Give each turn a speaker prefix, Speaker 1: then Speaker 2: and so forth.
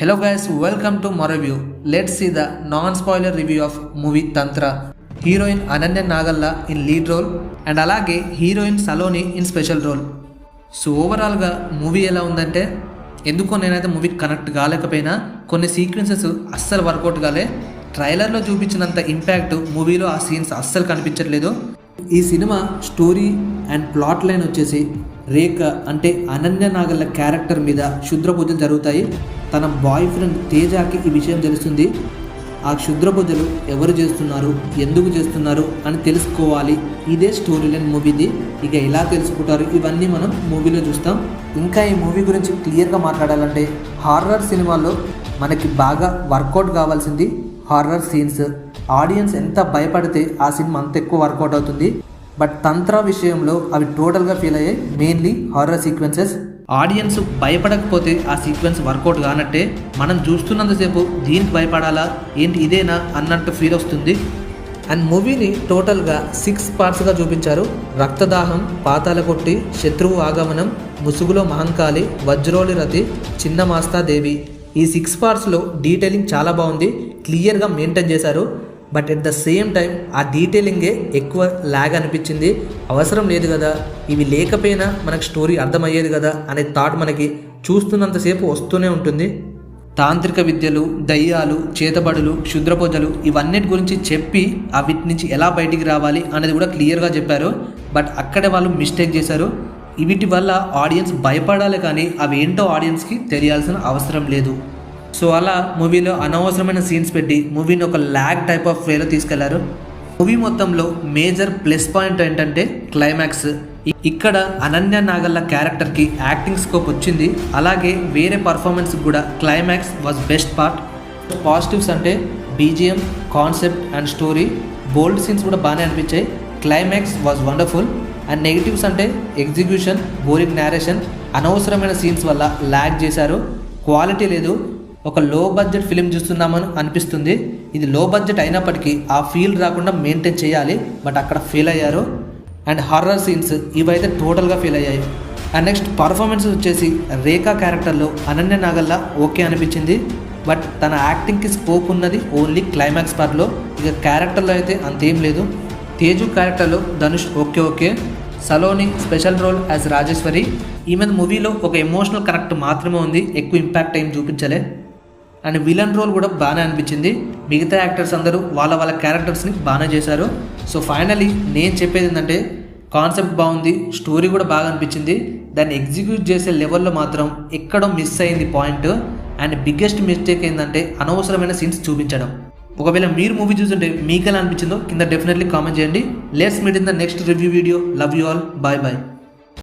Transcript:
Speaker 1: Hello guys, welcome to my review. Let's see the non-spoiler review of movie Tantra. Heroine Ananya Nagalla in lead role and alage heroine Saloni in special role. So ఓవరాల్గా movie ఎలా ఉందంటే ఎందుకో నేనైతే movie connect కాలేకపోయినా కొన్ని sequences అస్సలు work out కాలే. ట్రైలర్లో చూపించినంత impact మూవీలో ఆ సీన్స్ అస్సలు కనిపించట్లేదు. ఈ cinema story and plot line వచ్చేసి రేఖ అంటే అనన్య నాగల్ల క్యారెక్టర్ మీద క్షుద్ర పూజలు జరుగుతాయి. తన బాయ్ ఫ్రెండ్ తేజాకి ఈ విషయం తెలుస్తుంది. ఆ క్షుద్ర పూజలు ఎవరు చేస్తున్నారు, ఎందుకు చేస్తున్నారు అని తెలుసుకోవాలి. ఇదే స్టోరీ లైన్ మూవీది. ఇక ఎలా తెలుసుకుంటారు ఇవన్నీ మనం మూవీలో చూస్తాం. ఇంకా ఈ మూవీ గురించి క్లియర్గా మాట్లాడాలంటే హారర్ సినిమాల్లో మనకి బాగా వర్కౌట్ కావాల్సింది హారర్ సీన్స్. ఆడియన్స్ ఎంత భయపడితే ఆ సినిమా అంత ఎక్కువ వర్కౌట్ అవుతుంది. బట్ తంత్ర విషయంలో అవి టోటల్గా ఫెయిల్ అయ్యాయి. Mainly horror sequences. ఆడియన్స్ భయపడకపోతే ఆ సీక్వెన్స్ వర్కౌట్ కానట్టే. మనం చూస్తున్నంతసేపు దీనికి భయపడాలా ఏంటి ఇదేనా అన్నట్టు ఫీల్ వస్తుంది. అండ్ మూవీని టోటల్గా 6 పార్ట్స్గా చూపించారు. రక్తదాహం, పాతాల కొట్టి, శత్రువు ఆగమనం, ముసుగులో మహంకాళి, వజ్రోలి రతి, చిన్న మాస్తా దేవి. ఈ 6 పార్ట్స్లో డీటెయిలింగ్ చాలా బాగుంది, క్లియర్గా మెయింటైన్ చేశారు. But at the same time ఆ డీటెయిలింగే ఎక్కువ ల్యాగ్ అనిపించింది. అవసరం లేదు కదా, ఇవి లేకపోయినా మనకు స్టోరీ అర్థమయ్యేది కదా అనే థాట్ మనకి చూస్తున్నంతసేపు వస్తూనే ఉంటుంది. తాంత్రిక విద్యలు, దయ్యాలు, చేతబడులు, క్షుద్రపూజలు ఇవన్నిటి గురించి చెప్పి వీటి నుంచి ఎలా బయటికి రావాలి అనేది కూడా క్లియర్గా చెప్పారు. బట్ అక్కడే వాళ్ళు మిస్టేక్ చేశారు. వీటి వల్ల ఆడియన్స్ భయపడాలి కానీ అవి ఏంటో ఆడియన్స్కి తెలియాల్సిన అవసరం లేదు. సో అలా మూవీలో అనవసరమైన సీన్స్ పెట్టి మూవీని ఒక ల్యాగ్ టైప్ ఆఫ్ వేలో తీసుకెళ్లారు. మూవీ మొత్తంలో మేజర్ ప్లస్ పాయింట్ ఏంటంటే క్లైమాక్స్. ఇక్కడ అనన్య నాగల్ల క్యారెక్టర్కి యాక్టింగ్ స్కోప్ వచ్చింది. అలాగే వేరే పర్ఫార్మెన్స్ కూడా climax was best part. Positives అంటే BGM, concept and story. Bold scenes కూడా బాగానే అనిపించాయి. Climax was wonderful. And negatives అంటే ఎగ్జిక్యూషన్, బోరింగ్ నేరేషన్, అనవసరమైన సీన్స్ వల్ల ల్యాగ్ చేశారు. క్వాలిటీ లేదు. ఒక లో బడ్జెట్ ఫిలిం చూస్తున్నామని అనిపిస్తుంది. ఇది లో బడ్జెట్ అయినప్పటికీ ఆ ఫీల్ రాకుండా మెయింటైన్ చేయాలి. బట్ అక్కడ ఫెయిల్ అయ్యారు. అండ్ హారర్ సీన్స్ ఇవైతే టోటల్గా ఫెయిల్ అయ్యాయి. అండ్ నెక్స్ట్ పర్ఫార్మెన్సెస్ వచ్చేసి రేఖా క్యారెక్టర్లో అనన్య నాగల్ల ఓకే అనిపించింది. బట్ తన యాక్టింగ్కి స్కోప్ ఉన్నది ఓన్లీ క్లైమాక్స్ పార్ట్లో. ఇక క్యారెక్టర్లో అయితే అంతేం లేదు. తేజు క్యారెక్టర్లో Dhanush okay. Saloni special role as Rajeshwari. ఈమె మూవీలో ఒక ఎమోషనల్ కనెక్ట్ మాత్రమే ఉంది, ఎక్కువ ఇంపాక్ట్ ఏం చూపించలే. అండ్ విలన్ రోల్ కూడా బాగానే అనిపించింది. మిగతా యాక్టర్స్ అందరూ వాళ్ళ క్యారెక్టర్స్ని బాగానే చేశారు. సో ఫైనలీ నేను చెప్పేది ఏంటంటే కాన్సెప్ట్ బాగుంది, స్టోరీ కూడా బాగా అనిపించింది. దాన్ని ఎగ్జిక్యూట్ చేసే లెవెల్లో మాత్రం ఎక్కడో మిస్ అయింది పాయింట్. అండ్ బిగ్గెస్ట్ మిస్టేక్ ఏంటంటే అనవసరమైన సీన్స్ చూపించడం. ఒకవేళ మీరు మూవీ చూస్తుంటే మీకు ఎలా అనిపించిందో కింద డెఫినెట్లీ కామెంట్ చేయండి. Let's meet in the next review video. Love you all. Bye.